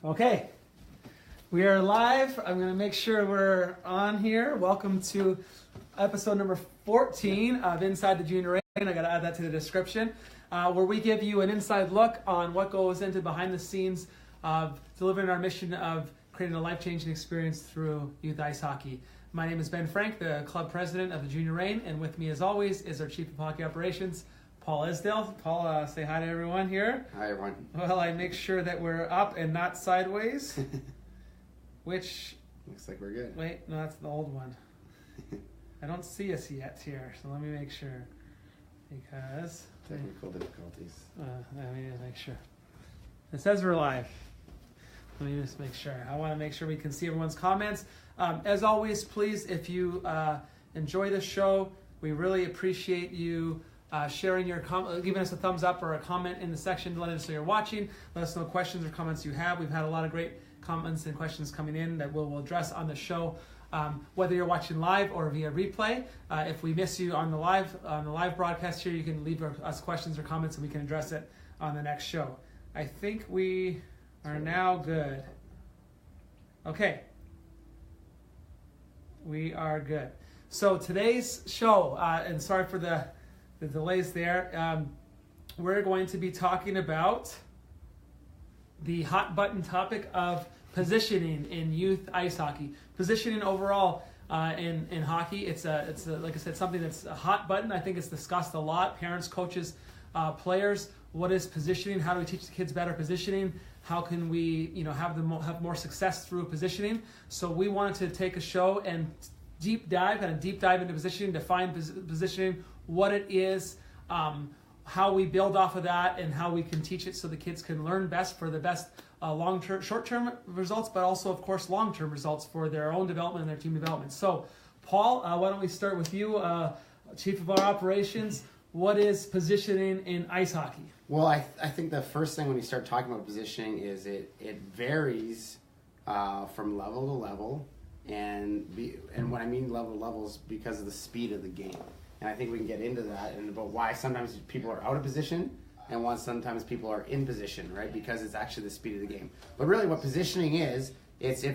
Okay, we are live. I'm going to make sure we're on here. Welcome to episode number 14 of Inside the Junior Reign. I got to add that to the description, where we give you an inside look on what goes into behind the scenes of delivering our mission of creating a life-changing experience through youth ice hockey. My name is Ben Frank, the club president of the Junior Reign, and with me as always is our chief of hockey operations, Paul Esdale. Paul, say hi to everyone here. Hi, everyone. Well, I make sure that we're up and not sideways, which... Looks like we're good. Wait, no, that's the old one. I don't see us yet here, so let me make sure. Because... Technical difficulties. Let me just make sure. It says we're live. Let me just make sure. I want to make sure we can see everyone's comments. As always, please, if you enjoy the show, we really appreciate you sharing your giving us a thumbs up or a comment in the section to let us know you're watching. Let us know questions or comments you have. We've had a lot of great comments and questions coming in that we'll address on the show, whether you're watching live or via replay. If we miss you on the live broadcast here, you can leave us questions or comments and we can address it on the next show. I think we are now good. Okay. We are good. So today's show, and sorry for the delays there, we're going to be talking about the hot button topic of positioning in youth ice hockey. Positioning overall in hockey, it's like I said, something that's a hot button. I think it's discussed a lot. Parents, coaches, players. What is positioning? How do we teach the kids better positioning? How can we, have more success through positioning? So we wanted to take a show and deep dive into positioning, define positioning, what it is, how we build off of that, and how we can teach it so the kids can learn best for the best short-term results, but also, of course, long-term results for their own development and their team development. So, Paul, why don't we start with you, Chief of our Operations. What is positioning in ice hockey? Well, I think the first thing when you start talking about positioning is it varies from level to level, and when I mean level to level is because of the speed of the game. And I think we can get into that and about why sometimes people are out of position and why sometimes people are in position, right? Because it's actually the speed of the game. But really what positioning is, it's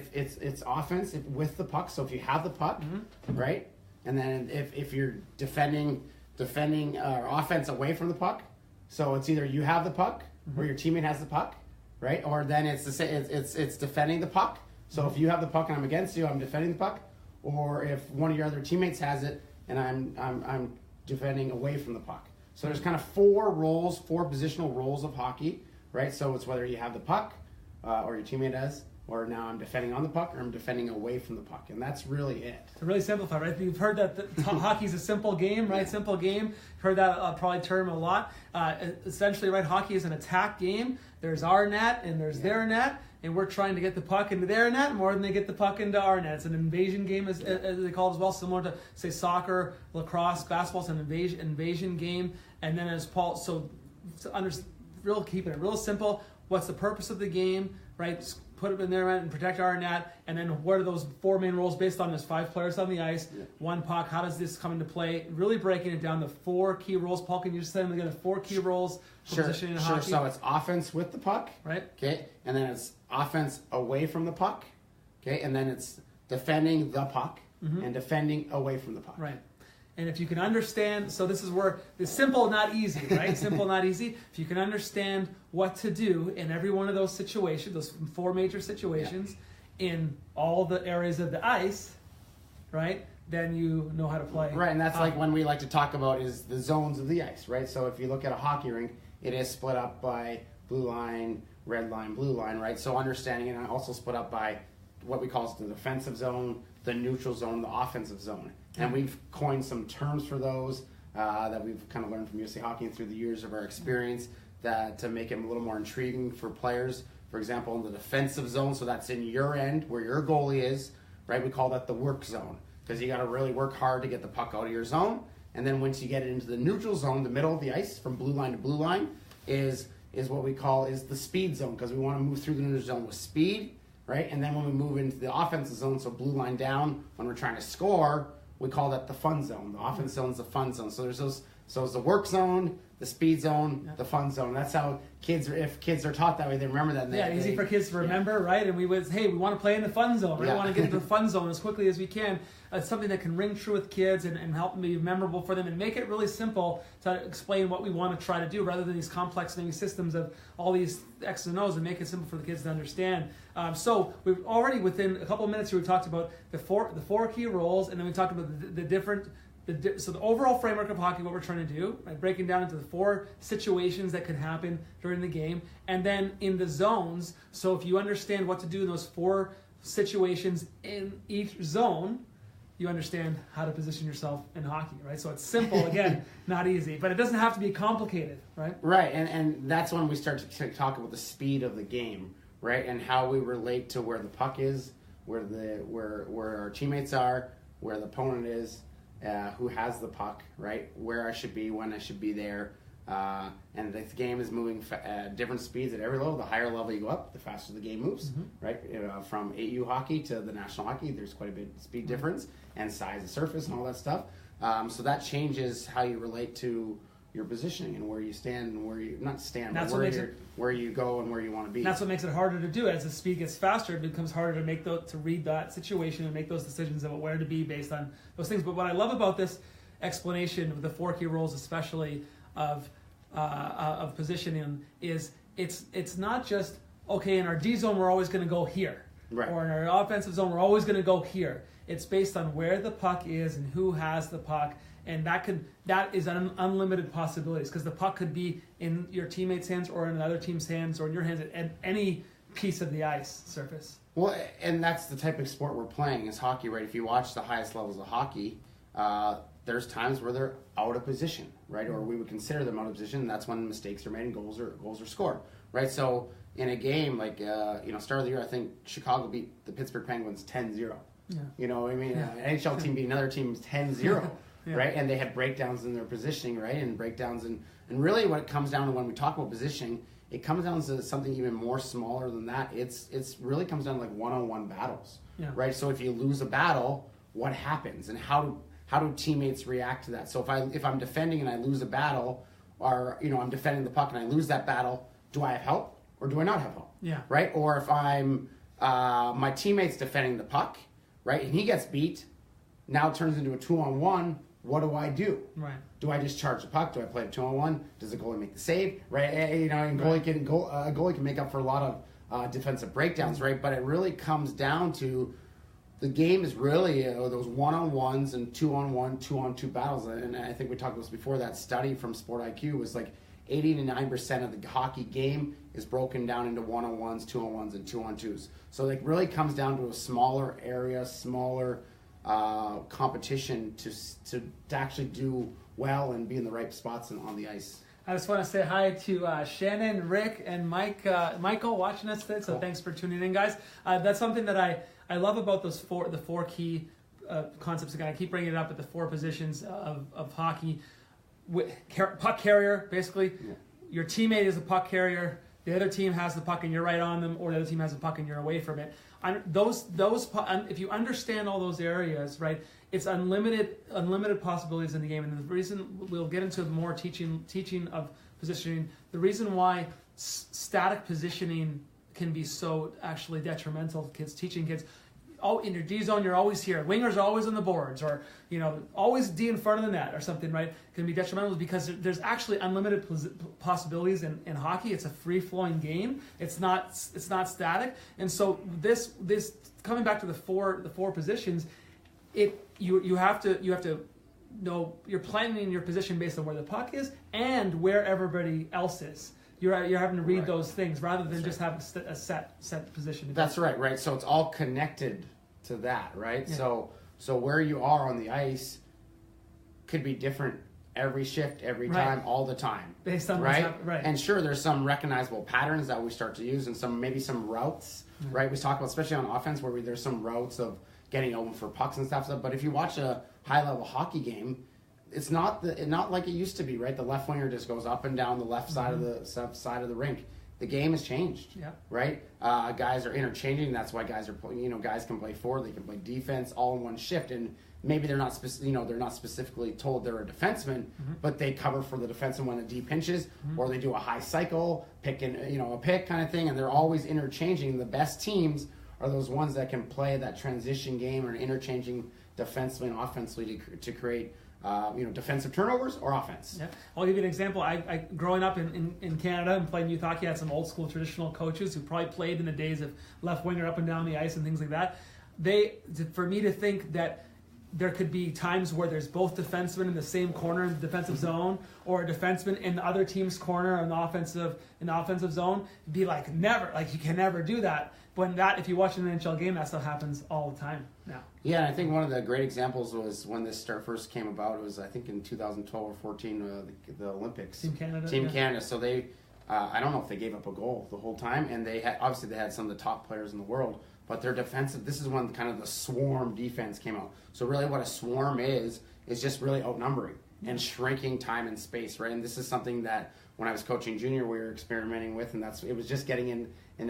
offense with the puck. So if you have the puck, right? And then if you're defending offense away from the puck, so it's either you have the puck or your teammate has the puck, right? Or then it's defending the puck. So if you have the puck and I'm against you, I'm defending the puck. Or if one of your other teammates has it and I'm defending away from the puck. So there's kind of four positional roles of hockey, right? So it's whether you have the puck or your teammate does, or now I'm defending on the puck or I'm defending away from the puck. And that's really it. To really simplify, right? You've heard that hockey's a simple game, right? Yeah. Simple game. You've heard that probably term a lot. Essentially, right, hockey is an attack game. There's our net and there's their net. And we're trying to get the puck into their net more than they get the puck into our net. It's an invasion game, as they call it as well, similar to, say, soccer, lacrosse, basketball. It's an invasion game. And then as Paul, keeping it real simple, what's the purpose of the game, right? Just put it in their net and protect our net. And then what are those four main roles based on? There's 5 players on the ice, one puck. How does this come into play? Really breaking it down to 4 key roles. Paul, can you just say them together? 4 key roles for positioning in hockey? So it's offense with the puck, right? Okay, and then it's offense away from the puck, okay, and then it's defending the puck and defending away from the puck. Right. And if you can understand, so this is where it's simple, not easy, right? Simple, not easy. If you can understand what to do in every one of those situations, those 4 major situations, in all the areas of the ice, right? Then you know how to play. Right, and that's like when we like to talk about is the zones of the ice, right? So if you look at a hockey rink, it is split up by blue line, red line, blue line, right? So understanding it, and also split up by what we call the defensive zone, the neutral zone, the offensive zone. And we've coined some terms for those that we've kind of learned from USA Hockey through the years of our experience that to make them a little more intriguing for players. For example, in the defensive zone, so that's in your end where your goalie is, right? We call that the work zone because you got to really work hard to get the puck out of your zone. And then once you get it into the neutral zone, the middle of the ice from blue line to blue line is what we call is the speed zone because we want to move through the neutral zone with speed, right? And then when we move into the offensive zone, so blue line down, when we're trying to score, we call that the fun zone. The offense zone is the fun zone. So there's So it's the work zone, the speed zone, the fun zone. That's how if kids are taught that way, they remember that. Easy for kids to remember, right? And we would, hey, we want to play in the fun zone. We want to get into the fun zone as quickly as we can. It's something that can ring true with kids and help them be memorable for them and make it really simple to explain what we want to try to do rather than these complex naming systems of all these X's and O's, and make it simple for the kids to understand. So we've already, within a couple of minutes here, we talked about the four key roles, and then we talked about so the overall framework of hockey, what we're trying to do, right, breaking down into the 4 situations that could happen during the game, and then in the zones. So if you understand what to do in those 4 situations in each zone, you understand how to position yourself in hockey, right? So it's simple, again, not easy, but it doesn't have to be complicated, right? Right, and that's when we start to talk about the speed of the game, right, and how we relate to where the puck is, where our teammates are, where the opponent is. Who has the puck, right? Where I should be, when I should be there. And the game is moving different speeds at every level. The higher level you go up, the faster the game moves, right? From AU hockey to the national hockey, there's quite a bit of speed difference and size of surface and all that stuff. So that changes how you relate to your positioning and where you stand and where you not stand, but where you go and where you want to be. That's what makes it harder to do. As the speed gets faster, it becomes harder to read that situation and make those decisions about where to be based on those things. But what I love about this explanation of the 4 key roles, especially of positioning, is it's not just, okay, in our D zone we're always going to go here, right, or in our offensive zone we're always going to go here. It's based on where the puck is and who has the puck. And that is unlimited possibilities, because the puck could be in your teammate's hands or in another team's hands or in your hands at any piece of the ice surface. Well, and that's the type of sport we're playing is hockey, right? If you watch the highest levels of hockey, there's times where they're out of position, right? Or we would consider them out of position, and that's when mistakes are made and goals are scored, right? So in a game like start of the year, I think Chicago beat the Pittsburgh Penguins 10-0. Yeah. You know, I mean, an NHL team beat another team 10-0. Yeah. Right, and they had breakdowns in their positioning, right, and breakdowns, and really what it comes down to when we talk about positioning, it comes down to something even more smaller than that. It's really comes down to like one-on-one battles, right? So if you lose a battle, what happens, and how do teammates react to that? So if I'm defending and I lose a battle, or I'm defending the puck and I lose that battle, do I have help or do I not have help? Yeah. Right, or if I'm my teammate's defending the puck, right, and he gets beat, now it turns into a 2-on-1. What do I do? Right. Do I just charge the puck? Do I play a 2-on-1? Does the goalie make the save? Right. And goalie can make up for a lot of defensive breakdowns, right? But it really comes down to the game is really those 1-on-1s and 2-on-1, 2-on-2 battles. And I think we talked about this before. That study from Sport IQ was like 89% of the hockey game is broken down into 1-on-1s, 2-on-1s, and 2-on-2s. So it really comes down to a smaller area, smaller competition to actually do well and be in the right spots on the ice. I just want to say hi to Shannon, Rick, and Michael watching us today. So cool. Thanks for tuning in, guys. That's something that I love about the 4 key concepts. Again, I keep bringing it up at the 4 positions of hockey. Puck carrier, basically. Yeah. Your teammate is a puck carrier. The other team has the puck and you're right on them, or the other team has the puck and you're away from it. If you understand all those areas, right, it's unlimited possibilities in the game. And the reason we'll get into more teaching of positioning, the reason why static positioning can be so actually detrimental to kids, teaching kids. Oh, in your D zone, you're always here. Wingers are always on the boards, or always D in front of the net, or something. Right? Can be detrimental because there's actually unlimited possibilities in hockey. It's a free-flowing game. It's not static. And so this coming back to the four positions, you have to know you're planning your position based on where the puck is and where everybody else is. You're having to read those things rather than just have a set position. That's right. So it's all connected to that, right? Yeah. So where you are on the ice could be different every shift, every time, all the time. Based on right? What's right. And sure, there's some recognizable patterns that we start to use, and maybe some routes, right? We talk about, especially on offense, where there's some routes of getting open for pucks and stuff. But if you watch a high-level hockey game, it's not like it used to be, right? The left winger just goes up and down the left side of the rink. The game has changed, right? Guys are interchanging. That's why guys can play forward, they can play defense, all in one shift. And maybe they're not they're not specifically told they're a defenseman, but they cover for the defenseman when the D pinches, or they do a high cycle, a pick kind of thing, and they're always interchanging. The best teams are those ones that can play that transition game or interchanging defensively and offensively to create defensive turnovers or offense. Yeah. I'll give you an example. I growing up in Canada and playing youth hockey, I had some old school traditional coaches who probably played in the days of left winger up and down the ice and things like that. For me to think that there could be times where there's both defensemen in the same corner in the defensive zone, or a defenseman in the other team's corner in the offensive zone, be like never, like you can never do that. But if you watch an NHL game, that stuff happens all the time now. Yeah, and I think one of the great examples was when this first came about. It was, I think, in 2012 or 14, the Olympics. Team Canada. Canada. So they, I don't know if they gave up a goal the whole time, and they had some of the top players in the world. But their defensive, this is when kind of the swarm defense came out. So really what a swarm is just really outnumbering and shrinking time and space, right? And this is something that when I was coaching junior, we were experimenting with, and it was just getting in the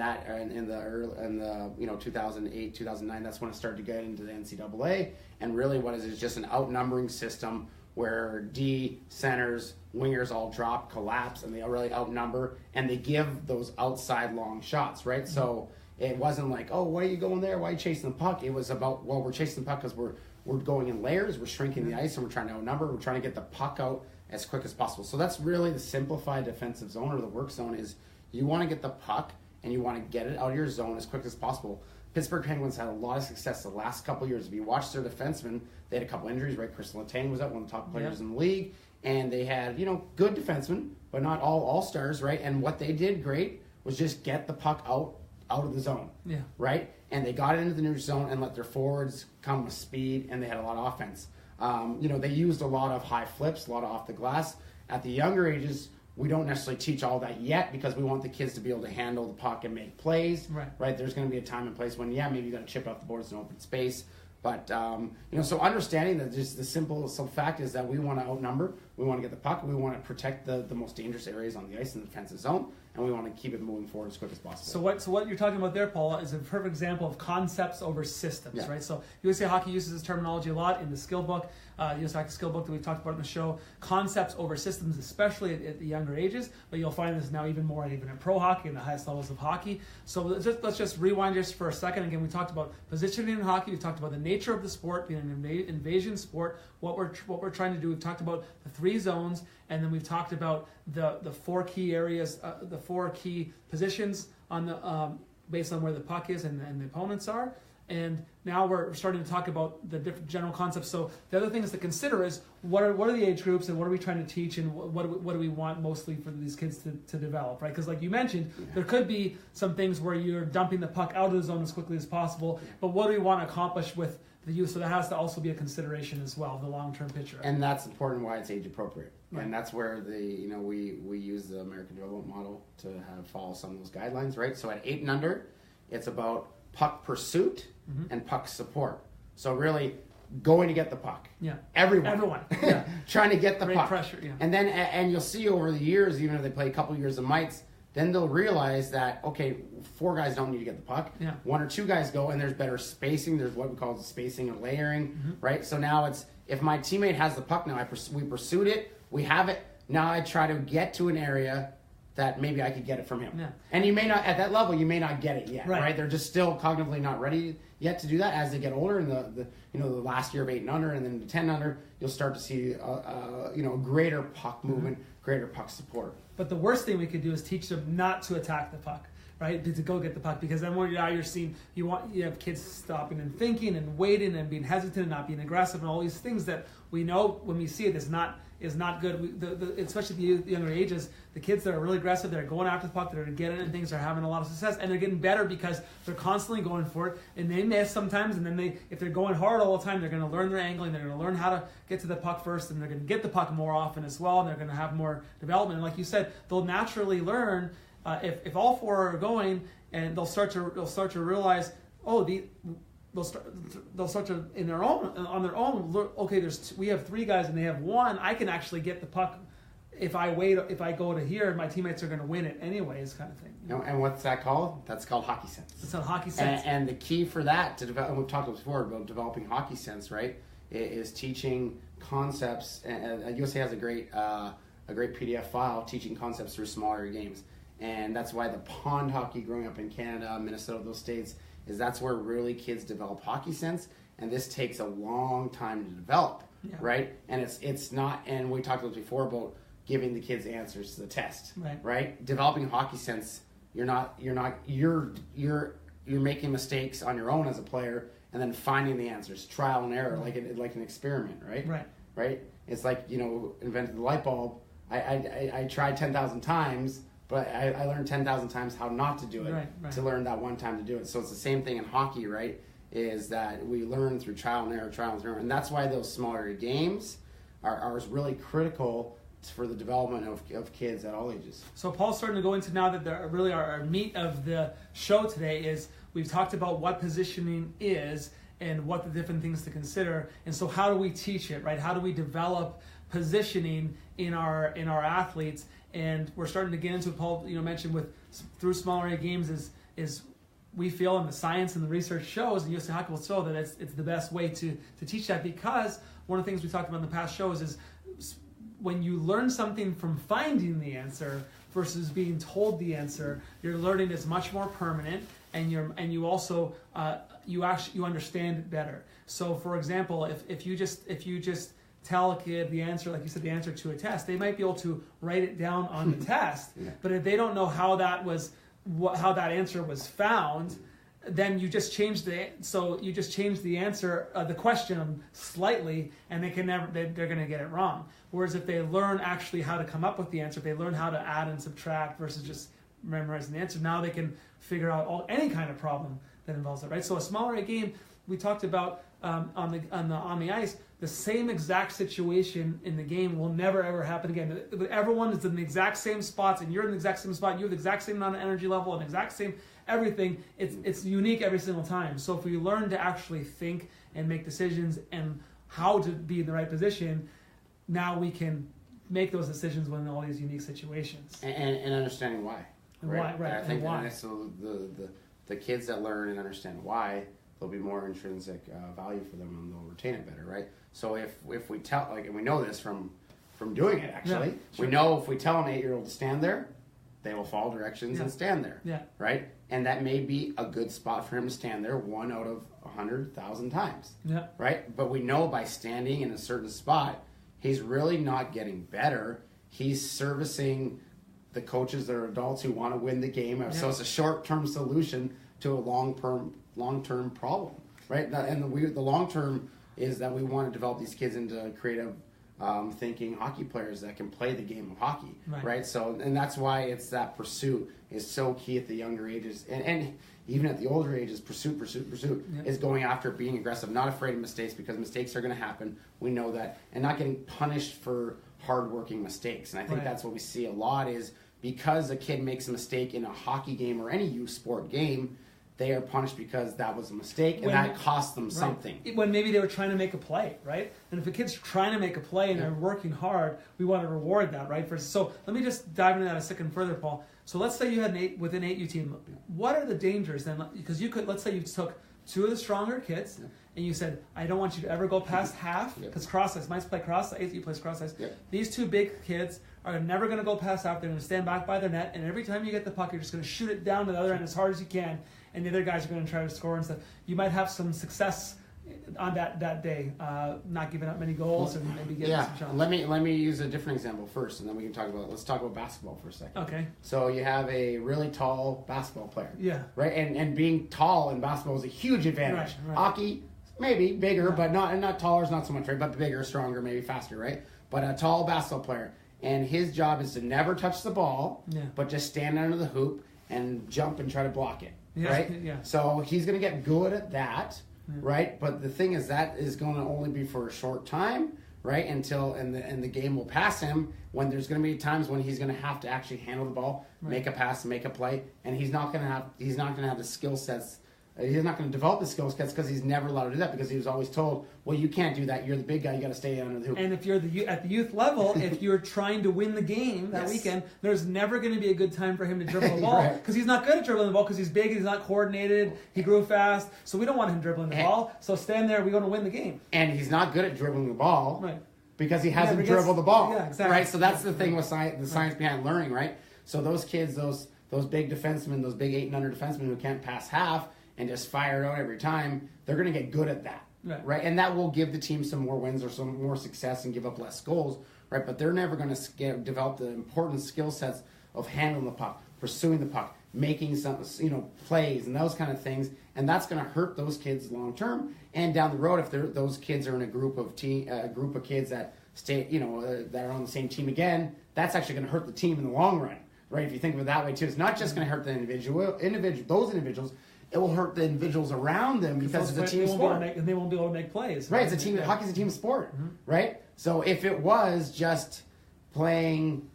2008, 2009, that's when it started to get into the NCAA. And really what is just an outnumbering system where D, centers, wingers all drop, collapse, and they really outnumber, and they give those outside long shots, right? So it wasn't like, oh, why are you going there? Why are you chasing the puck? It was about, well, we're chasing the puck because we're going in layers, we're shrinking the ice, and we're trying to outnumber, we're trying to get the puck out as quick as possible. So that's really the simplified defensive zone, or the work zone, is you want to get the puck and you want to get it out of your zone as quick as possible. Pittsburgh Penguins had a lot of success the last couple of years. If you watch their defensemen, they had a couple injuries, right? Chris Letang was out, one of the top players in the league, and they had, good defensemen, but not all-stars, right? And what they did great was just get the puck out of the zone, right? And they got it into the neutral zone and let their forwards come with speed, and they had a lot of offense. They used a lot of high flips, a lot of off the glass. At the younger ages, we don't necessarily teach all that yet because we want the kids to be able to handle the puck and make plays, right? There's going to be a time and place when, maybe you got to chip off the boards in open space. But, so understanding that just the simple fact is that we want to outnumber, we want to get the puck, we want to protect the most dangerous areas on the ice in the defensive zone, and we want to keep it moving forward as quick as possible. So what you're talking about there, Paul, is a perfect example of concepts over systems, right? So USA Hockey uses this terminology a lot in the skill book, the USA Hockey skill book that we've talked about in the show. Concepts over systems, especially at the younger ages, but you'll find this now even more even in pro hockey and the highest levels of hockey. So let's just rewind just for a second. Again, we talked about positioning in hockey. We talked about the nature of the sport being an invasion sport. What we're trying to do. We've talked about the 3 zones, and then we've talked about the 4 key areas, the 4 key positions on the based on where the puck is and the opponents are. And now we're starting to talk about the different general concepts. So the other things to consider is what are the age groups, and what are we trying to teach, and what do we want mostly for these kids to develop, right? Because like you mentioned, there could be some things where you're dumping the puck out of the zone as quickly as possible, but what do we want to accomplish with the youth? So that has to also be a consideration as well, the long-term picture. And that's important why it's age appropriate. Right. And that's where we use the American development model to follow some of those guidelines, right? So at 8 and under, it's about puck pursuit and puck support. So really going to get the puck. Yeah. Everyone. Yeah. Trying to get the Great puck. Pressure, yeah. And then and you'll see over the years, even if they play a couple years of mites, then they'll realize that, okay, 4 guys don't need to get the puck. Yeah. 1 or 2 guys go, and there's better spacing. There's what we call spacing and layering, right? So now it's, if my teammate has the puck now, we pursued it, we have it, now I try to get to an area that maybe I could get it from him. Yeah. And you may not, at that level, you may not get it yet, right? They're just still cognitively not ready yet to do that. As they get older, in the last year of 8 and under, and then 10 and under, you'll start to see greater puck movement, greater puck support. But the worst thing we could do is teach them not to attack the puck, right? To go get the puck, because then when you're seeing, you have kids stopping and thinking and waiting and being hesitant and not being aggressive and all these things that we know when we see it is not good. Especially the younger ages, the kids that are really aggressive, that are going after the puck, that are getting it and things, are having a lot of success, and they're getting better because they're constantly going for it, and they miss sometimes, and then if they're going hard all the time, they're going to learn their angling, they're going to learn how to get to the puck first, and they're going to get the puck more often as well, and they're going to have more development. And like you said, they'll naturally learn if all 4 are going, and they'll start to realize, they'll start to on their own look, okay, we have 3 guys and they have 1. I can actually get the puck if I go to here, my teammates are going to win it anyways, kind of thing. And what's that called? That's called hockey sense. It's called hockey sense. And the key for that to develop, and we've talked before about developing hockey sense, right, is teaching concepts. And USA has a great PDF file teaching concepts through smaller games. And that's why the pond hockey growing up in Canada, Minnesota, those states, that's where really kids develop hockey sense. And this takes a long time to develop, right? And it's not, and we talked about before about giving the kids answers to the test, right? Developing hockey sense, you're making mistakes on your own as a player, and then finding the answers, trial and error, like an experiment, right? Right. It's like, invented the light bulb. I tried 10,000 times, but I learned 10,000 times how not to do it to learn that one time to do it. So it's the same thing in hockey, right? Is that we learn through trial and error, and that's why those smaller games are really critical for the development of kids at all ages. So Paul's starting to go into now that really our meat of the show today is we've talked about what positioning is and what the different things to consider, and so how do we teach it, right? How do we develop positioning in our athletes? And we're starting to get into what Paul mentioned through smaller A games is we feel, and the science and the research shows, and USA Hockey will show that it's the best way to teach that, because one of the things we talked about in the past shows is when you learn something from finding the answer versus being told the answer, your learning is much more permanent, and you also you understand it better. So for example, if you just tell a kid the answer, like you said, the answer to a test, they might be able to write it down on the test, but if they don't know how that answer was found, then you just change the answer, the question slightly, and they're going to get it wrong. Whereas if they learn actually how to come up with the answer, they learn how to add and subtract versus just memorizing the answer, now they can figure out any kind of problem that involves it, right? So a smaller A game, we talked about on the ice, the same exact situation in the game will never ever happen again. Everyone is in the exact same spots, and you're in the exact same spot. You have the exact same amount of energy level and exact same everything. It's unique every single time. So if we learn to actually think and make decisions and how to be in the right position, now we can make those decisions when in all these unique situations. And understanding why. Right. Why, right? I think why. So the kids that learn and understand why, there'll be more intrinsic value for them, and they'll retain it better, right? So if we tell, and we know this from doing it actually, we know if we tell an 8-year-old to stand there, they will follow directions and stand there, right? And that may be a good spot for him to stand there 1 out of 100,000 times, right? But we know by standing in a certain spot, he's really not getting better. He's servicing the coaches that are adults who want to win the game. So it's a short-term solution to a long-term problem, right? And the long-term is that we want to develop these kids into creative thinking hockey players that can play the game of hockey, right? So, and that's why it's that pursuit is so key at the younger ages, and even at the older ages, pursuit is going after being aggressive, not afraid of mistakes, because mistakes are going to happen. We know that, and not getting punished for hardworking mistakes. And I think that's what we see a lot is because a kid makes a mistake in a hockey game or any youth sport game, they are punished because that was a mistake, and that cost them something. When maybe they were trying to make a play, right? And if a kid's trying to make a play and they're working hard, we want to reward that, right? So let me just dive into that a second further, Paul. So let's say you had an 8U team. What are the dangers then? Because let's say you took 2 of the stronger kids, and you said, I don't want you to ever go past half, because cross ice, might play cross ice, 8U plays cross ice. These 2 big kids are never going to go past half. They're going to stand back by their net, and every time you get the puck, you're just going to shoot it down to the other end as hard as you can, and the other guys are going to try to score and stuff. You might have some success on that day, not giving up many goals and maybe getting some shots. Let me use a different example first, and then we can let's talk about basketball for a second. Okay. So you have a really tall basketball player. Right. And being tall in basketball is a huge advantage. Right. Hockey, maybe bigger, but not taller is not so much, right? But bigger, stronger, maybe faster, right? But a tall basketball player, and his job is to never touch the ball, but just stand under the hoop and jump and try to block it, right? So he's going to get good at that, right? But the thing is that is going to only be for a short time, right? Until the game will pass him, when there's going to be times when he's going to have to actually handle the ball, make a pass, make a play, and he's not going to have the skill sets He's not going to develop his skill sets because he's never allowed to do that because he was always told, well, you can't do that. You're the big guy. You got to stay under the hoop. And if you're at the youth level, if you're trying to win the game that weekend, there's never going to be a good time for him to dribble the ball because he's not good at dribbling the ball because he's big, he's not coordinated, he grew fast. So we don't want him dribbling the ball. So stand there. We want to win the game. And he's not good at dribbling the ball because he hasn't dribbled the ball. Yeah, exactly. Right. So that's the thing with the science behind learning. Right. So those kids, those big defensemen, those big 8 and under defensemen who can't pass half and just fire it out every time, they're going to get good at that, right? And that will give the team some more wins or some more success and give up less goals, right? But they're never going to develop the important skill sets of handling the puck, pursuing the puck, making some, plays and those kind of things, and that's going to hurt those kids long term. And down the road, if those kids are in a group of kids that stay, that are on the same team again, that's actually going to hurt the team in the long run, right? If you think of it that way too, it's not just going to hurt the those individuals. It will hurt the individuals around them because it's a team sport. And they won't be able to make plays. Right, it's a team. Hockey's a team sport, right? So if it was just playing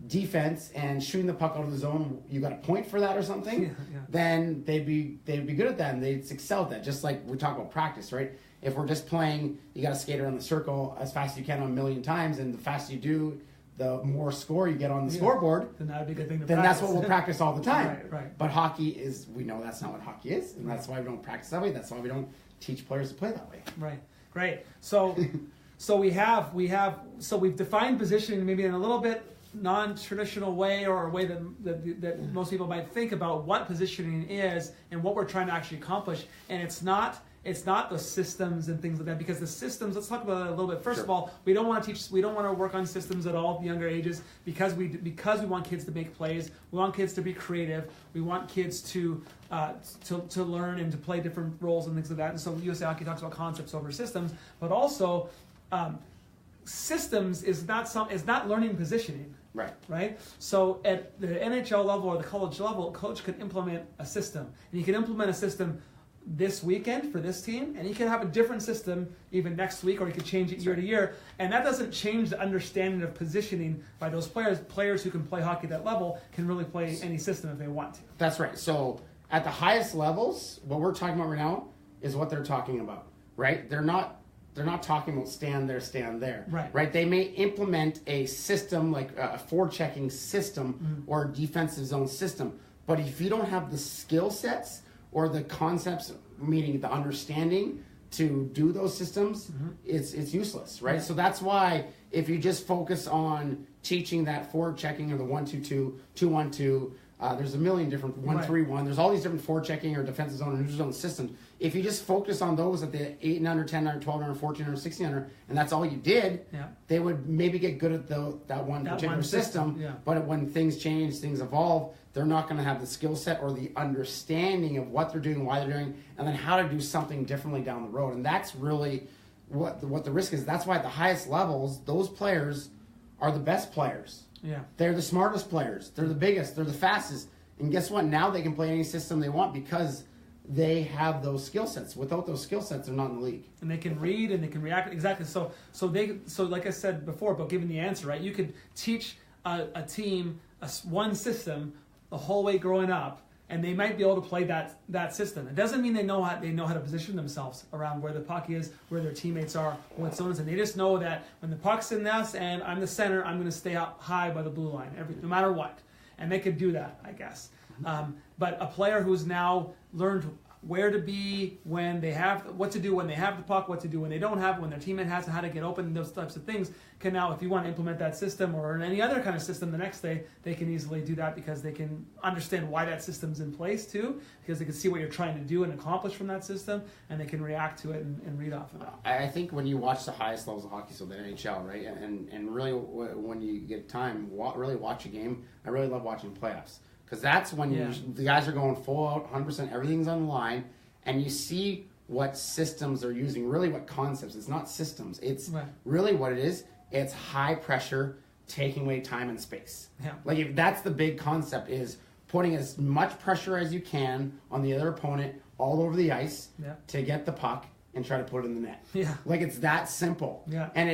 defense and shooting the puck out of the zone, you got a point for that or something, then they'd be good at that and they'd excel at that. Just like we talk about practice, right? If we're just playing, you got to skate around the circle as fast as you can a million times, and the faster you do, the more score you get on the scoreboard, then that'd be a good thing to then practice. That's what we'll practice all the time. Right. But hockey is, we know that's not what hockey is, and that's why we don't practice that way. That's why we don't teach players to play that way. Right. Great. So we've defined positioning maybe in a little bit non-traditional way, or a way that most people might think about what positioning is and what we're trying to actually accomplish. And it's not the systems and things like that, because the systems, let's talk about that a little bit. First of all, we don't want to work on systems at all at the younger ages because we want kids to make plays. We want kids to be creative. We want kids to learn and to play different roles and things like that. And so USA Hockey talks about concepts over systems, but also systems is not learning positioning. Right. So at the NHL level or the college level, a coach can implement a system, and he can implement a system this weekend for this team, and he can have a different system even next week, or he could change it year to year, and that doesn't change the understanding of positioning by those players. Players who can play hockey at that level can really play any system if they want to. That's right. So at the highest levels, what we're talking about right now is what they're talking about, right? They're not talking about stand there. Right? They may implement a system like a forechecking system or a defensive zone system, but if you don't have the skill sets or the concepts, meaning the understanding to do those systems, it's useless, right? So that's why if you just focus on teaching that forward checking or the 1-2-2, 2-1-2, there's a million different 1-3-1. There's all these different forward checking or defensive zone and neutral zone systems. If you just focus on those at the 8 and under, 10 under, 12 under, 14 under, 16 under, and that's all you did, they would maybe get good at that one particular system. But when things change, things evolve, they're not going to have the skill set or the understanding of what they're doing, why they're doing, and then how to do something differently down the road. And that's really what the risk is. That's why at the highest levels, those players are the best players. They're the smartest players. They're the biggest. They're the fastest. And guess what? Now they can play any system they want because they have those skill sets. Without those skill sets, they're not in the league. And they can read and they can react. Exactly. So like I said before, about giving the answer, right? You could teach a team one system the whole way growing up, and they might be able to play that system. It doesn't mean they know how to position themselves around where the puck is, where their teammates are, what zones, and they just know that when the puck's in this and I'm the center, I'm going to stay up high by the blue line, no matter what. And they could do that, I guess. But a player who's now learned where to be when they have, what to do when they have the puck, what to do when they don't have it, when their teammate has, how to get open, those types of things, can now, if you want to implement that system or any other kind of system the next day, they can easily do that because they can understand why that system's in place too, because they can see what you're trying to do and accomplish from that system, and they can react to it and read off of it. I think when you watch the highest levels of hockey, so the NHL, right, and really when you get time, really watch a game, I really love watching playoffs. Because that's when the guys are going full out, 100%, everything's on the line, and you see what systems they're using, really what concepts. It's not systems. It's really what it is. It's high pressure, taking away time and space. Like if that's the big concept, is putting as much pressure as you can on the other opponent all over the ice to get the puck and try to put it in the net. Like it's that simple. And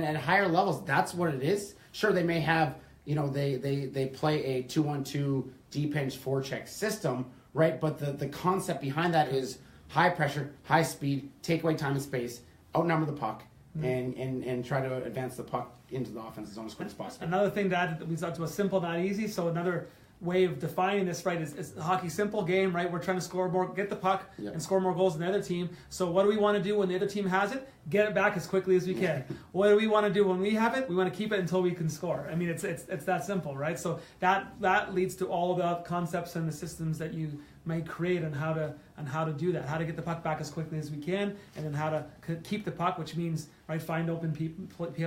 at higher levels, that's what it is. Sure, they may have, they play a 2-1-2 deep pinch forecheck system, right? But the concept behind that is high pressure, high speed, take away time and space, outnumber the puck, and try to advance the puck into the offensive zone as quick as possible. Another thing to add, we talked about simple, not easy. So another way of defining this, right, is hockey simple game, right? We're trying to score more, get the puck, and score more goals than the other team. So what do we want to do when the other team has it? Get it back as quickly as we can. What do we want to do when we have it? We want to keep it until we can score. I mean, it's that simple, right? So that leads to all of the concepts and the systems that you may create on how to do that, how to get the puck back as quickly as we can, and then how to keep the puck, which means, right, find open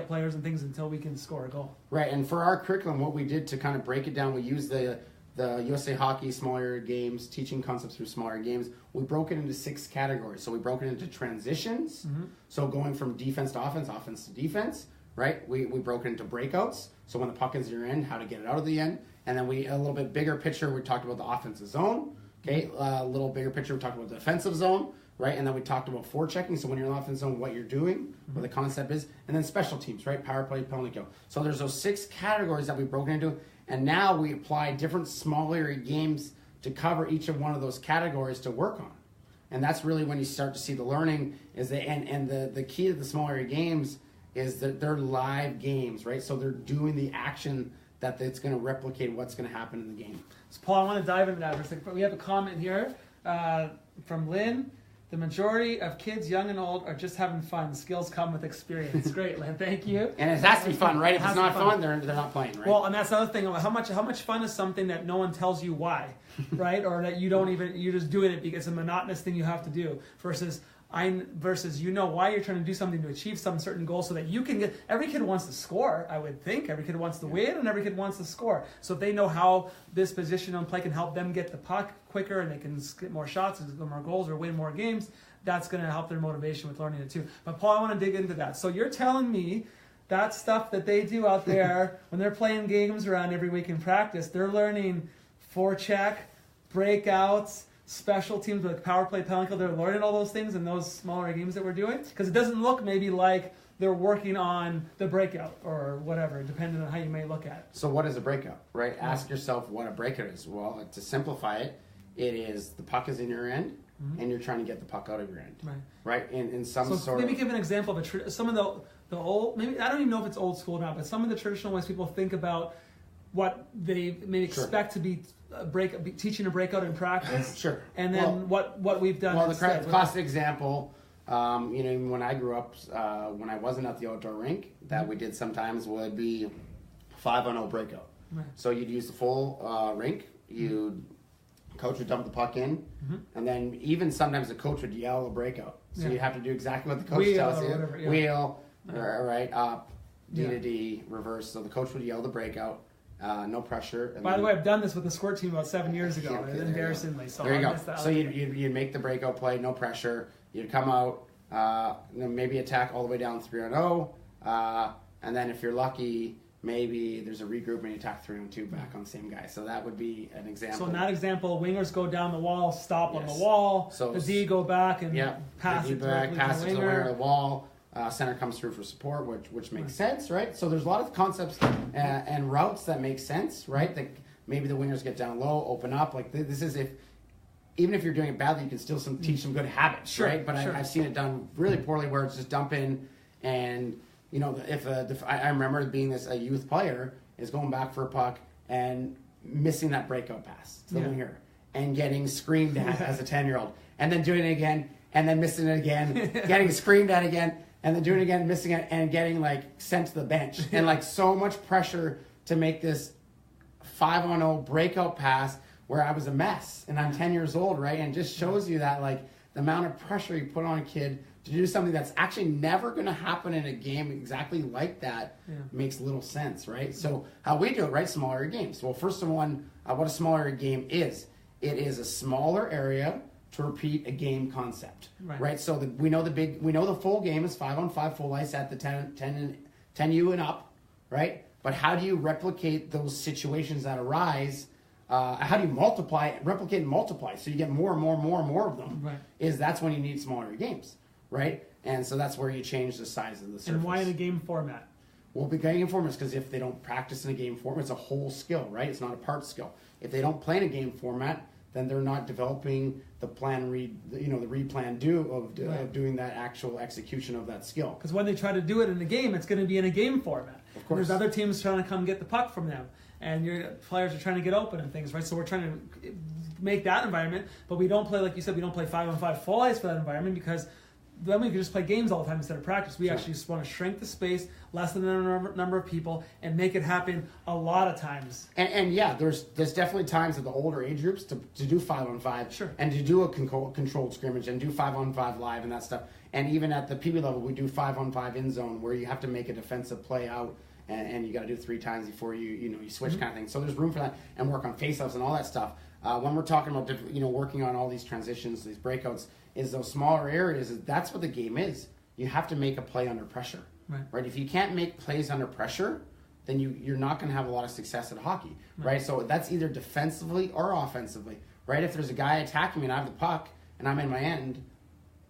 players and things until we can score a goal. Right, and for our curriculum, what we did to kind of break it down, we used the USA Hockey small area games, teaching concepts through small area games. We broke it into 6 categories. So we broke it into transitions, so going from defense to offense, offense to defense, right? We broke it into breakouts, so when the puck is in your end, how to get it out of the end. And then a little bit bigger picture, we talked about the offensive zone. Okay, a little bigger picture, we talked about the defensive zone, right? And then we talked about forechecking, so when you're in the offensive zone, what you're doing, what the concept is, and then special teams, right? Power play, penalty kill. So there's those 6 categories that we've broken into, and now we apply different small area games to cover each of one of those categories to work on. And that's really when you start to see the learning, and the key to the small area games is that they're live games, right? So they're doing the action that it's going to replicate what's going to happen in the game. So Paul, I want to dive into that for a second. We have a comment here from Lynn. The majority of kids, young and old, are just having fun. Skills come with experience. Great, Lynn. Thank you. And it has to be fun, right? If it's not fun, they're not playing, right? Well, and that's another thing. How much fun is something that no one tells you why, right? Or that you're just doing it because it's a monotonous thing you have to do versus you know why you're trying to do something to achieve some certain goal so that you can get. Every kid wants to score, I would think. Every kid wants to win, and every kid wants to score. So if they know how this position on play can help them get the puck quicker, and they can get more shots, and get more goals, or win more games, that's going to help their motivation with learning it too. But Paul, I want to dig into that. So you're telling me that stuff that they do out there when they're playing games around every week in practice, they're learning forecheck, breakouts, special teams with power play, penalty kill, they're learning all those things in those smaller games that we're doing? Because it doesn't look maybe like they're working on the breakout or whatever, depending on how you may look at it. So what is a breakout, right? Ask yourself what a breakout is. Well, to simplify it, it is the puck is in your end, and you're trying to get the puck out of your end, right? In some sort of... Maybe give an example of some of the old, maybe I don't even know if it's old school now, but some of the traditional ways people think about what they may expect to be teaching a breakout in practice. Sure. And then what we've done. Well, the classic example, even when I grew up, when I wasn't at the outdoor rink, that we did sometimes would be 5-on-0 breakout. Right. So you'd use the full rink. Coach would dump the puck in, and then even sometimes the coach would yell a breakout. So you have to do exactly what the coach tells you. Whatever, Wheel, right, up, D to D, reverse. So the coach would yell the breakout. No pressure. By the way, I've done this with the squirt team about 7 years ago. Embarrassingly. So there you go. So you'd make the breakout play, no pressure. You'd come out, maybe attack all the way down 3-on-0, and then if you're lucky, maybe there's a regroup and you attack 3-on-2 back on the same guy. So that would be an example. So in that example, wingers go down the wall, stop on the wall. So the D go back and pass it back, pass it to the winger, the wall. Center comes through for support, which makes sense, right? So there's a lot of concepts and routes that make sense, right? That maybe the wingers get down low, open up. Like this is even if you're doing it badly, you can still teach some good habits, right? But I've seen it done really poorly where it's just dump in, and if I remember being a youth player is going back for a puck and missing that breakout pass to the winger and getting screamed at as a 10-year-old, and then doing it again and then missing it again, getting screamed at again. And then doing it again, missing it, and getting sent to the bench, and so much pressure to make this 5-on-0 breakout pass where I was a mess, and I'm 10 years old, right? And it just shows you that the amount of pressure you put on a kid to do something that's actually never going to happen in a game exactly like that makes little sense, right? So how we do it, right? Small area games. Well, first of all, what a small area game is, it is a smaller area to repeat a game concept, right? So we know the full game is 5-on-5 full ice at the 10U and up, right? But how do you replicate those situations that arise? How do you replicate and multiply, so you get more and more and more and more of them? Right. That's when you need smaller games, right? And so that's where you change the size of the surface. And why in a game format? Well, the game format is because if they don't practice in a game format, it's a whole skill, right? It's not a part skill. If they don't play in a game format, then they're not developing the plan read, the read plan do of doing that actual execution of that skill. Because when they try to do it in a game, it's going to be in a game format. Of course. There's other teams trying to come get the puck from them, and your players are trying to get open and things, right? So we're trying to make that environment, but we don't play, like you said, we don't play 5-on-5 full ice for that environment, because then we can just play games all the time instead of practice. We actually just want to shrink the space, lessen the number of people, and make it happen a lot of times. And yeah, there's definitely times at the older age groups to do 5-on-5, sure, and to do a controlled scrimmage and do 5-on-5 live and that stuff. And even at the PB level, we do 5-on-5 in zone, where you have to make a defensive play out, and you got to do it 3 times before you switch, kind of thing. So there's room for that, and work on faceoffs and all that stuff. When we're talking about working on all these transitions, these breakouts, is those smaller areas. That's what the game is. You have to make a play under pressure, right? If you can't make plays under pressure, then you're not going to have a lot of success at hockey, right? So that's either defensively or offensively, right? If there's a guy attacking me and I have the puck and I'm in my end,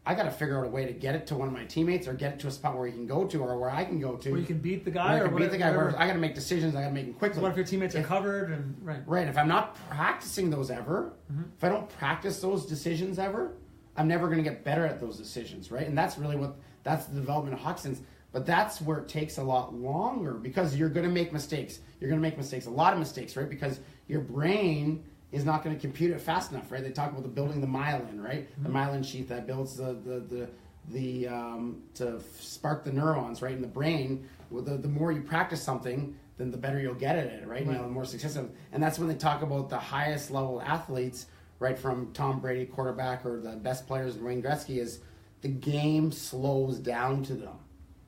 I got to figure out a way to get it to one of my teammates, or get it to a spot where he can go to, or where I can go to. Where you can beat the guy, I got to make decisions. I got to make them quickly. So what if your teammates are covered and right? If I'm not practicing those ever, if I don't practice those decisions ever, I'm never going to get better at those decisions, right? And that's really that's the development of hockey sense. But that's where it takes a lot longer, because you're going to make mistakes. You're going to make mistakes, a lot of mistakes, right? Because your brain is not going to compute it fast enough, right? They talk about building the myelin, right? The myelin sheath that builds the to spark the neurons, right, in the brain. Well, the more you practice something, then the better you'll get at it, right? The more successful. And that's when they talk about the highest level athletes, right, from Tom Brady, quarterback, or the best players, Wayne Gretzky, is the game slows down to them,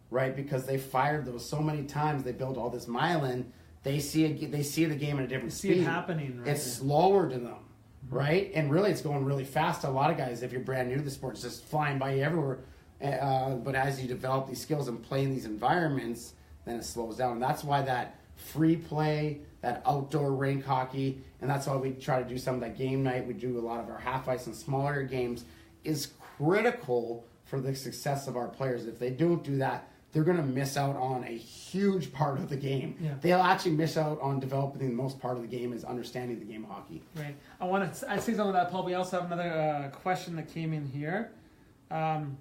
right? Because they fired those so many times, they built all this myelin. They see the game at a different speed. See it happening, right? It's slower to them, right? And really, it's going really fast to a lot of guys. If you're brand new to the sport, it's just flying by you everywhere. But as you develop these skills and play in these environments, then it slows down. And that's why that free play, that outdoor rink hockey, and that's why we try to do some of that game night. We do a lot of our half ice and smaller games, is critical for the success of our players. If they don't do that, they're going to miss out on a huge part of the game. Yeah. They'll actually miss out on developing the most part of the game, is understanding the game of hockey. Right. I see some of that, Paul. We also have another question that came in here. You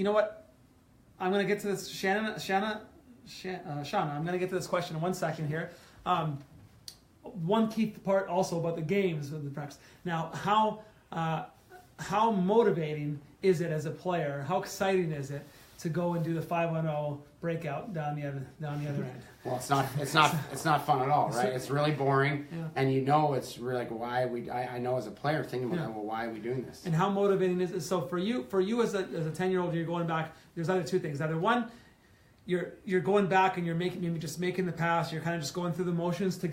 know what? I'm going to get to this. Shanna, I'm going to get to this question in 1 second here. One key part also about the games of the practice. Now, how motivating is it as a player? How exciting is it to go and do the 5-on-0 breakout down the other end? Well, it's not fun at all, right? It's really boring, and it's really like why I know as a player thinking about that, well, why are we doing this? And how motivating is it? So for you as a 10-year-old, you're going back. There's either two things. Either one, you're going back and you're making the pass. You're kind of just going through the motions to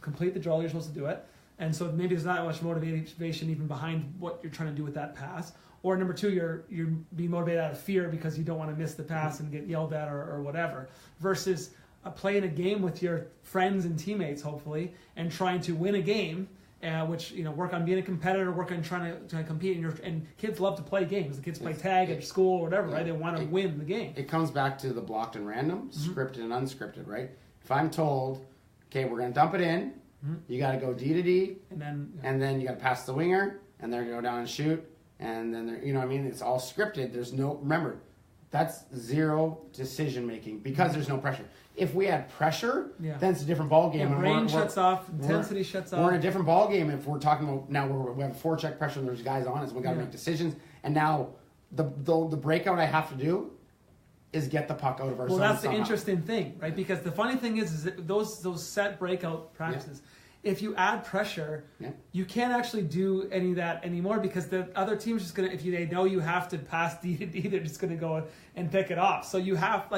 complete the draw. You're supposed to do it, and so maybe there's not much motivation even behind what you're trying to do with that pass. Or number two, you're being motivated out of fear because you don't want to miss the pass and get yelled at or whatever. Versus playing a game with your friends and teammates, hopefully, and trying to win a game, which work on being a competitor, work on trying to compete. And kids love to play games. The kids play tag at school or whatever, right? They want to win the game. It comes back to the blocked and random, scripted and unscripted, right? If I'm told, okay, we're going to dump it in, you got to go D to D, and then you got to pass the winger, and they're going to go down and shoot. And then, it's all scripted. Remember, that's zero decision making because there's no pressure. If we had pressure, then it's a different ballgame. Yeah, brain shuts off, intensity shuts off. We're in a different ballgame if we're talking about now we have a forecheck pressure and there's guys on us. We got to make decisions. And now the breakout I have to do is get the puck out of our zone. Well, that's the interesting thing, right? Because the funny thing is that those set breakout practices. Yeah. If you add pressure, you can't actually do any of that anymore because the other team's just gonna. They know you have to pass D to D, they're just gonna go and pick it off. So you have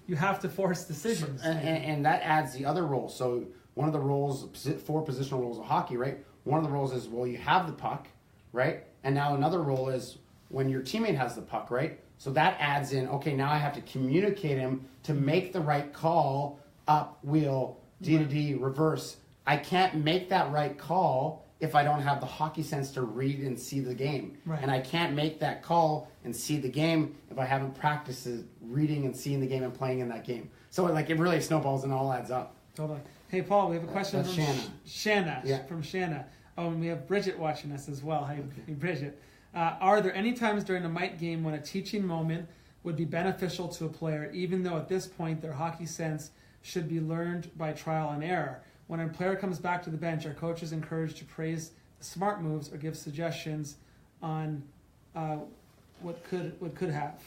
you have to force decisions, and that adds the other role. So one of the roles, 4 positional roles of hockey, right? One of the roles is you have the puck, right? And now another role is when your teammate has the puck, right? So that adds in. Okay, now I have to communicate him to make the right call, up, wheel, D to D, reverse. I can't make that right call if I don't have the hockey sense to read and see the game. Right. And I can't make that call and see the game if I haven't practiced reading and seeing the game and playing in that game. So it really snowballs and all adds up. Totally. Hey, Paul, we have a question from Shanna. From Shanna. Oh, and we have Bridget watching us as well. Hey, Bridget. Are there any times during a mite game when a teaching moment would be beneficial to a player, even though at this point their hockey sense should be learned by trial and error? When a player comes back to the bench, are coaches encouraged to praise the smart moves or give suggestions on what could have?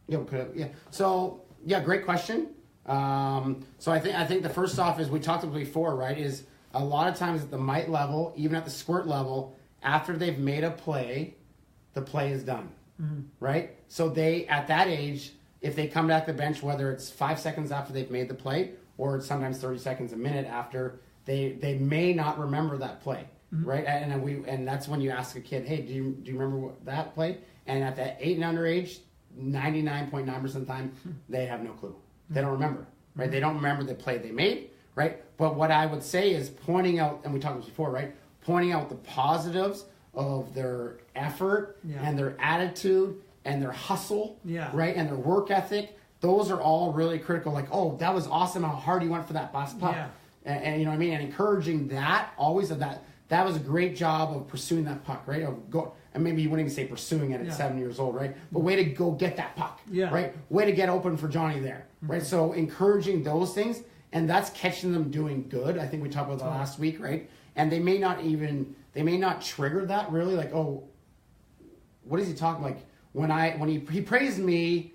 Yeah. So great question. So I think the first off is we talked about before, right? Is a lot of times at the mite level, even at the squirt level, after they've made a play, the play is done, right? So they at that age, if they come back to the bench, whether it's 5 seconds after they've made the play or it's sometimes 30 seconds, a minute after, they may not remember that play, right? And that's when you ask a kid, hey, do you remember that play? And at that 8 and under age, 99.9% of the time, they have no clue. They don't remember, right? They don't remember the play they made, right? But what I would say is pointing out, and we talked about this before, right? Pointing out the positives of their effort and their attitude and their hustle, right? And their work ethic. Those are all really critical. Like, oh, that was awesome how hard you went for that last puck. And you know what I mean? And encouraging that, always of that was a great job of pursuing that puck, right? And maybe you wouldn't even say pursuing it at 7 years old, right? But way to go get that puck, right? Way to get open for Johnny there, right? So encouraging those things, and that's catching them doing good. I think we talked about that last week, right? And they may not trigger that really, like, oh, what is he talking like? When he praised me,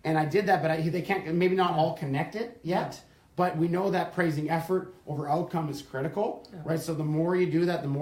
and I did that, but they can't, maybe not all connect it yet. But we know that praising effort over outcome is critical, right? So the more you do that, and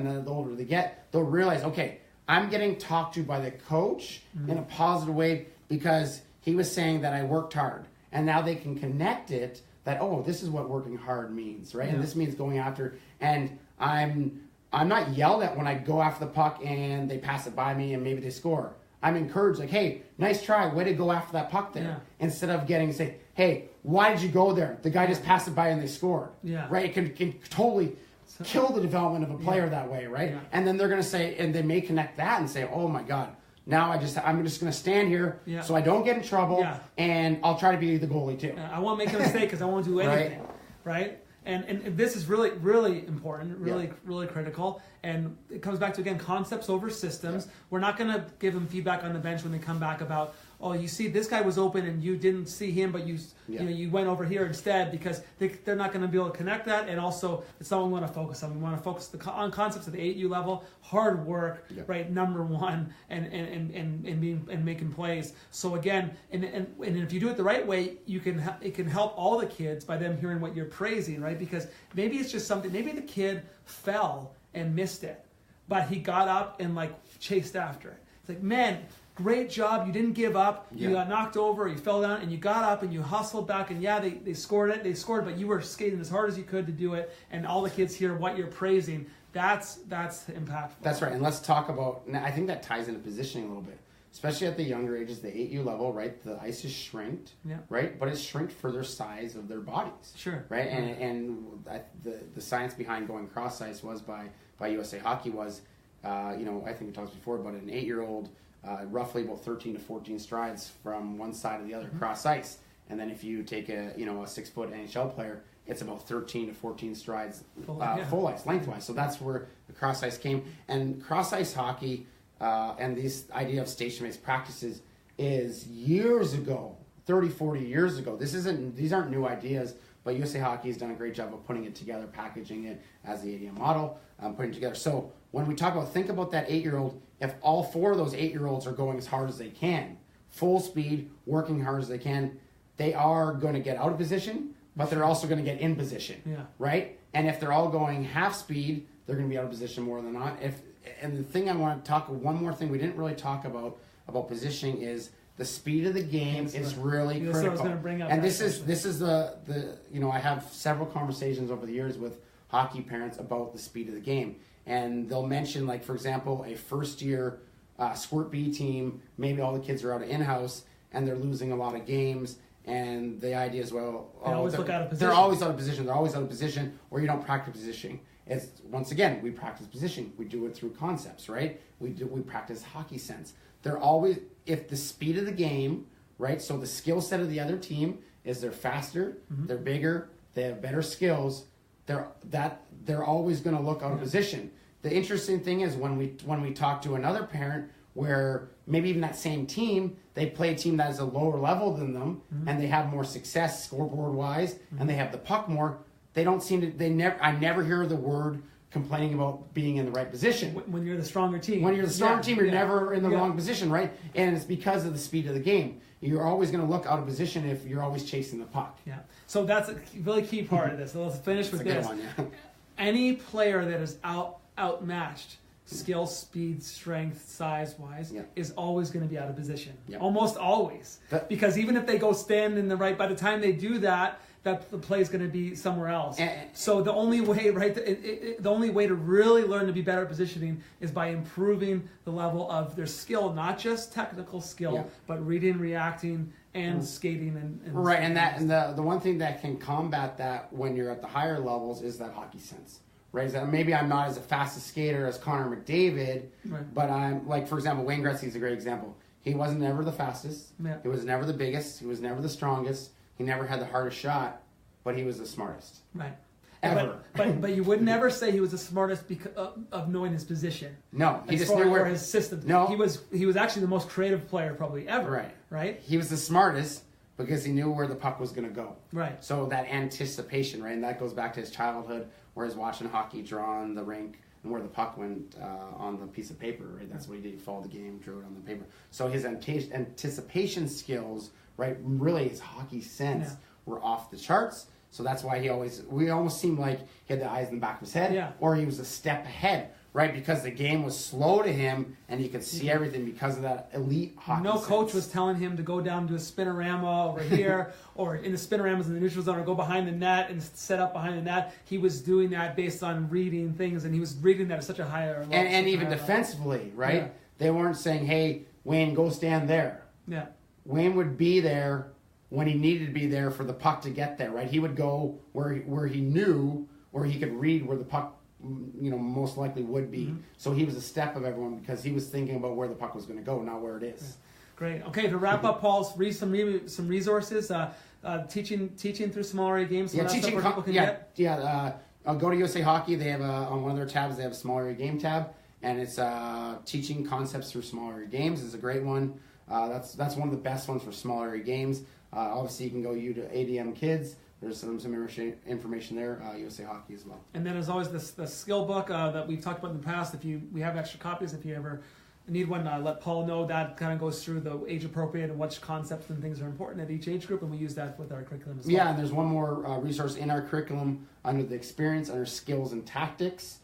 then the older they get, they'll realize, okay, I'm getting talked to by the coach in a positive way because he was saying that I worked hard. And now they can connect it that, oh, this is what working hard means, right? And this means going after, and I'm not yelled at when I go after the puck and they pass it by me and maybe they score. I'm encouraged, like, hey, nice try, way to go after that puck there. Instead of say, hey, why did you go there? The guy just passed it by and they scored. Right? It can totally kill the development of a player that way, right? And then they're going to say, and they may connect that and say, oh my God, now I'm just going to stand here so I don't get in trouble and I'll try to be the goalie too. I won't make a mistake because I won't do anything, right? And this is really, really important, really critical. And it comes back to, again, concepts over systems. We're not going to give them feedback on the bench when they come back about, oh, you see, this guy was open and you didn't see him, but you went over here instead, because they're not going to be able to connect that. And also, it's not what we want to focus on. We want to focus on concepts at the 8U level, hard work, right, number one, and making plays. So again, and if you do it the right way, it can help all the kids by them hearing what you're praising, right? Because maybe it's just something. Maybe the kid fell and missed it, but he got up and chased after it. It's like, man, great job, you didn't give up. You got knocked over, you fell down, and you got up and you hustled back, and they scored it. They scored, but you were skating as hard as you could to do it, and all the kids hear what you're praising. That's impactful. That's right. And let's talk about, I think that ties into positioning a little bit, especially at the younger ages, the 8U level, right? The ice is shrinked, right? But it's shrinked for their size of their bodies. Sure. Right? And the science behind going cross ice was by USA Hockey was, I think we talked before about an 8-year-old, roughly about 13 to 14 strides from one side to the other cross ice. And then if you take a 6-foot NHL player, it's about 13 to 14 strides full ice, lengthwise. So that's where the cross ice came. And cross ice hockey and this idea of station-based practices is years ago, 30, 40 years ago. These aren't new ideas, but USA Hockey has done a great job of putting it together, packaging it as the ADM model, putting it together. So when we talk about, think about that 8-year-old, if all 4 of those 8-year-olds are going as hard as they can, full speed, working hard as they can, they are going to get out of position, but they're also going to get in position, right? And if they're all going half speed, they're going to be out of position more than not. And the thing I want to talk, one more thing we didn't really talk about positioning is the speed of the game is really critical. That's what I was going to bring up. And this is the I have several conversations over the years with hockey parents about the speed of the game. And they'll mention, like, for example, a first-year Squirt B team, maybe all the kids are out of in-house, and they're losing a lot of games, and the idea is, well, they always look out of position. They're always out of position. They're always out of position, or you don't practice positioning. It's, once again, we practice positioning. We do it through concepts, right? We practice hockey sense. They're always, if the speed of the game, right, so the skill set of the other team is they're faster, they're bigger, they have better skills, they're always going to look out of position. The interesting thing is when we talk to another parent where maybe even that same team, they play a team that is a lower level than them, and they have more success scoreboard wise, and they have the puck more. They don't seem to. I never hear the word complaining about being in the right position. When you're the stronger team. When you're the stronger team, you're never in the wrong position, right? And it's because of the speed of the game. You're always going to look out of position if you're always chasing the puck. Yeah. So that's a really key part of this. So let's finish with this. Good one, yeah. Any player that is outmatched, skill, speed, strength, size-wise, is always going to be out of position. Almost always. Because even if they go stand in the right, by the time they do that the play is going to be somewhere else. So the only way, right, the only way to really learn to be better at positioning is by improving the level of their skill, not just technical skill, but reading, reacting, and skating. And right, and the one thing that can combat that when you're at the higher levels is that hockey sense. Right, is that maybe I'm not as a fast a skater as Connor McDavid, but I'm, like, for example, Wayne Gretzky is a great example. He wasn't never the fastest. He was never the biggest. He was never the strongest. He never had the hardest shot, but he was the smartest. Right. Ever. But you would never say he was the smartest because of knowing his position. No, he just knew where his system. No, he was actually the most creative player probably ever. Right. Right. He was the smartest because he knew where the puck was going to go. Right. So that anticipation, right, and that goes back to his childhood, where he's watching hockey, drawing the rink, and where the puck went on the piece of paper, right? That's what he did. He followed the game, drew it on the paper. So his anticipation skills, right, really his hockey sense were off the charts. So that's why we almost seemed like he had the eyes in the back of his head, or he was a step ahead, right? Because the game was slow to him, and he could see everything because of that elite hockey sense. Coach was telling him to go down to a spinorama over here, or in the spinoramas in the neutral zone, or go behind the net and set up behind the net. He was doing that based on reading things, and he was reading that at such a higher level. And even defensively, right? Yeah. They weren't saying, hey, Wayne, go stand there. Yeah. Wayne would be there when he needed to be there for the puck to get there, right? He would go where he knew, where he could read where the puck, most likely would be. So he was a step of everyone because he was thinking about where the puck was going to go, not where it is. Yeah. Great. Okay, to wrap up, Paul, read some resources, teaching through small area games. Go to USA Hockey. They have on one of their tabs, they have a small area game tab, and it's teaching concepts through small area games. It's a great one. That's one of the best ones for small area games. Obviously, you can go to ADM Kids. There's some information there, USA Hockey as well. And then, as always, the skill book that we've talked about in the past. We have extra copies. If you ever need one, let Paul know. That kind of goes through the age appropriate and which concepts and things are important at each age group, and we use that with our curriculum as well. Yeah, and there's one more resource in our curriculum under the experience, under skills and tactics.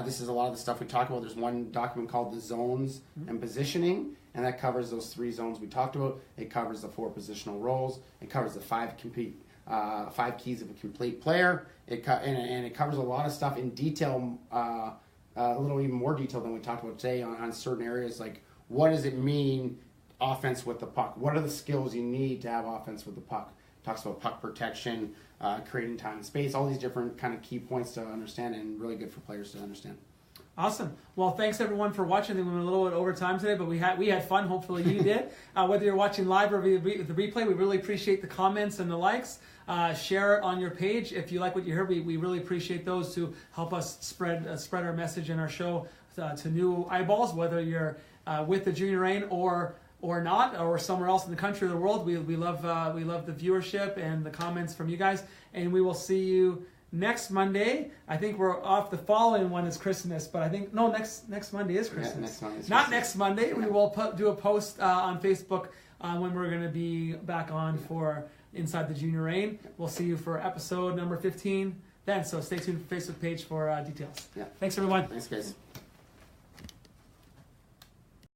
This is a lot of the stuff we talk about. There's one document called the zones and positioning, and that covers those 3 zones we talked about. It covers the 4 positional roles. It covers the 5 keys of a complete player. It covers a lot of stuff in detail, a little even more detail than we talked about today on certain areas, like what does it mean offense with the puck? What are the skills you need to have offense with the puck? It talks about puck protection, creating time and space, all these different kind of key points to understand, and really good for players to understand. Awesome. Well, thanks everyone for watching. I think we went a little bit over time today, but we had fun. Hopefully you did. Whether you're watching live or the replay, we really appreciate the comments and the likes. Share it on your page if you like what you heard. We really appreciate those to help us spread our message and our show to new eyeballs. Whether you're with the Junior Reign or not, or somewhere else in the country or the world, we love the viewership and the comments from you guys. And we will see you next Monday. I think we're off. The following one is Christmas, but I think next Monday is Christmas. Yeah, next Monday is not Christmas. Next Monday. Yeah. We will do a post on Facebook when we're going to be back on for Inside the Junior Reign. We'll see you for episode number 15 then. So stay tuned for the Facebook page for details. Yeah. Thanks everyone. Thanks guys.